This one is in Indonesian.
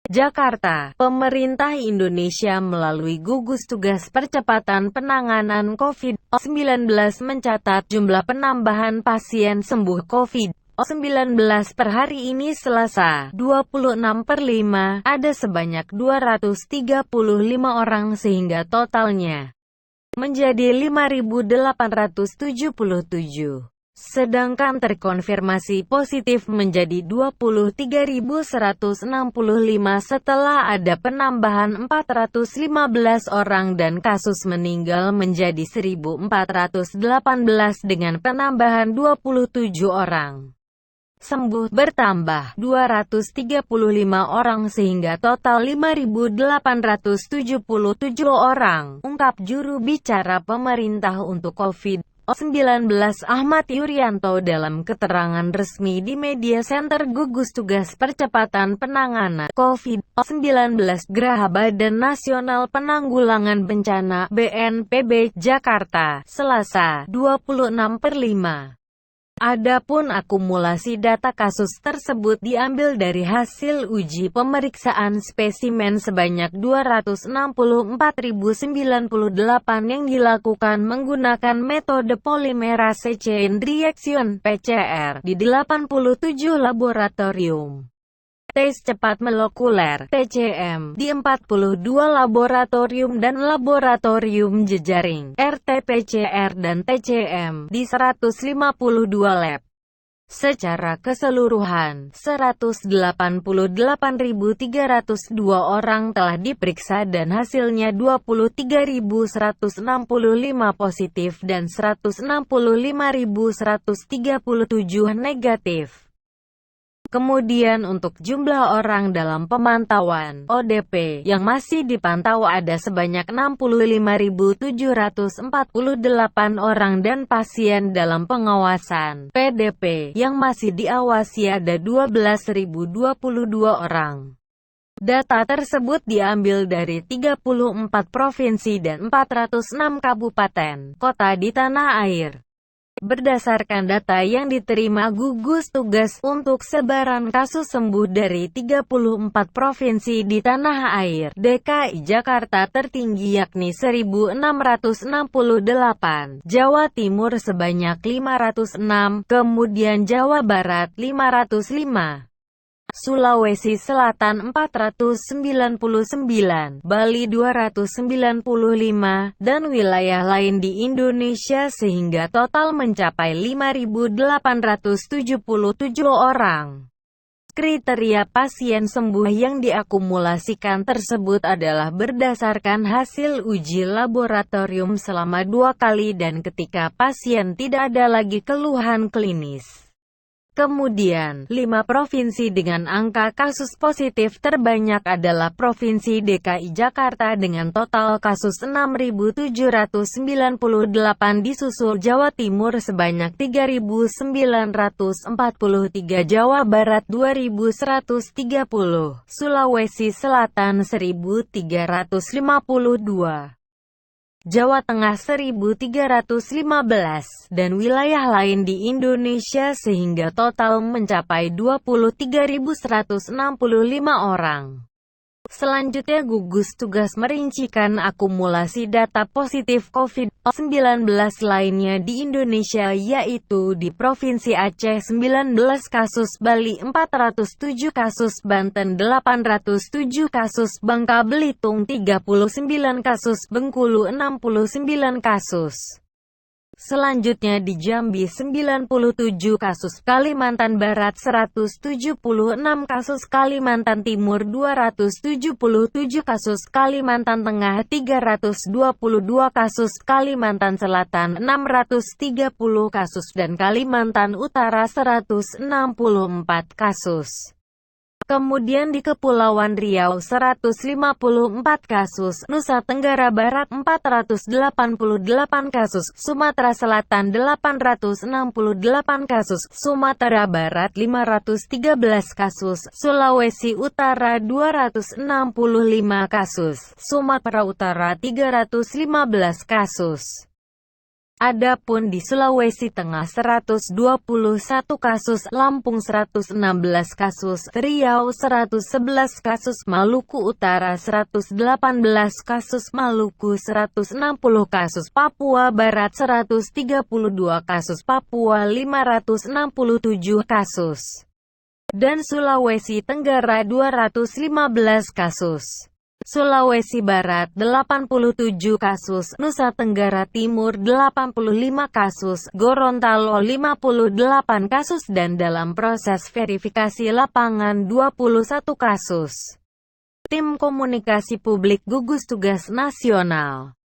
Jakarta, pemerintah Indonesia melalui gugus tugas percepatan penanganan COVID-19 mencatat jumlah penambahan pasien sembuh COVID-19 per hari ini Selasa, 26/5, ada sebanyak 235 orang sehingga totalnya menjadi 5.877. Sedangkan terkonfirmasi positif menjadi 23.165 setelah ada penambahan 415 orang dan kasus meninggal menjadi 1.418 dengan penambahan 27 orang. Sembuh bertambah 235 orang sehingga total 5.877 orang, ungkap juru bicara pemerintah untuk COVID-19 Ahmad Yuryanto dalam keterangan resmi di media center gugus tugas percepatan penanganan COVID-19 Geraha Badan Nasional Penanggulangan Bencana BNPB Jakarta, Selasa, 26/5. Adapun akumulasi data kasus tersebut diambil dari hasil uji pemeriksaan spesimen sebanyak 264.098 yang dilakukan menggunakan metode polymerase chain reaction (PCR) di 87 laboratorium. Tes cepat molekuler (TCM) di 42 laboratorium dan laboratorium jejaring (RT-PCR dan TCM) di 152 lab. Secara keseluruhan, 188.302 orang telah diperiksa dan hasilnya 23.165 positif dan 165.137 negatif. Kemudian untuk jumlah orang dalam pemantauan (ODP) yang masih dipantau ada sebanyak 65.748 orang dan pasien dalam pengawasan (PDP) yang masih diawasi ada 12.022 orang. Data tersebut diambil dari 34 provinsi dan 406 kabupaten, kota di tanah air. Berdasarkan data yang diterima gugus tugas untuk sebaran kasus sembuh dari 34 provinsi di tanah air, DKI Jakarta tertinggi yakni 1.668, Jawa Timur sebanyak 506, kemudian Jawa Barat 505. Sulawesi Selatan 499, Bali 295, dan wilayah lain di Indonesia sehingga total mencapai 5.877 orang. Kriteria pasien sembuh yang diakumulasikan tersebut adalah berdasarkan hasil uji laboratorium selama 2 kali dan ketika pasien tidak ada lagi keluhan klinis. Kemudian, 5 provinsi dengan angka kasus positif terbanyak adalah Provinsi DKI Jakarta dengan total kasus 6.798 disusul Jawa Timur sebanyak 3.943, Jawa Barat 2.130, Sulawesi Selatan 1.352. Jawa Tengah 1.315, dan wilayah lain di Indonesia sehingga total mencapai 23.165 orang. Selanjutnya gugus tugas merincikan akumulasi data positif COVID-19 lainnya di Indonesia yaitu di Provinsi Aceh 19 kasus, Bali 407 kasus, Banten 807 kasus, Bangka Belitung 39 kasus, Bengkulu 69 kasus. Selanjutnya di Jambi 97 kasus, Kalimantan Barat 176 kasus, Kalimantan Timur 277 kasus, Kalimantan Tengah 322 kasus, Kalimantan Selatan 630 kasus dan Kalimantan Utara 164 kasus. Kemudian di Kepulauan Riau 154 kasus, Nusa Tenggara Barat 488 kasus, Sumatera Selatan 868 kasus, Sumatera Barat 513 kasus, Sulawesi Utara 265 kasus, Sumatera Utara 315 kasus. Adapun di Sulawesi Tengah 121 kasus, Lampung 116 kasus, Riau 111 kasus, Maluku Utara 118 kasus, Maluku 160 kasus, Papua Barat 132 kasus, Papua 567 kasus, dan Sulawesi Tenggara 215 kasus. Sulawesi Barat 87 kasus, Nusa Tenggara Timur 85 kasus, Gorontalo 58 kasus dan dalam proses verifikasi lapangan 21 kasus. Tim Komunikasi Publik Gugus Tugas Nasional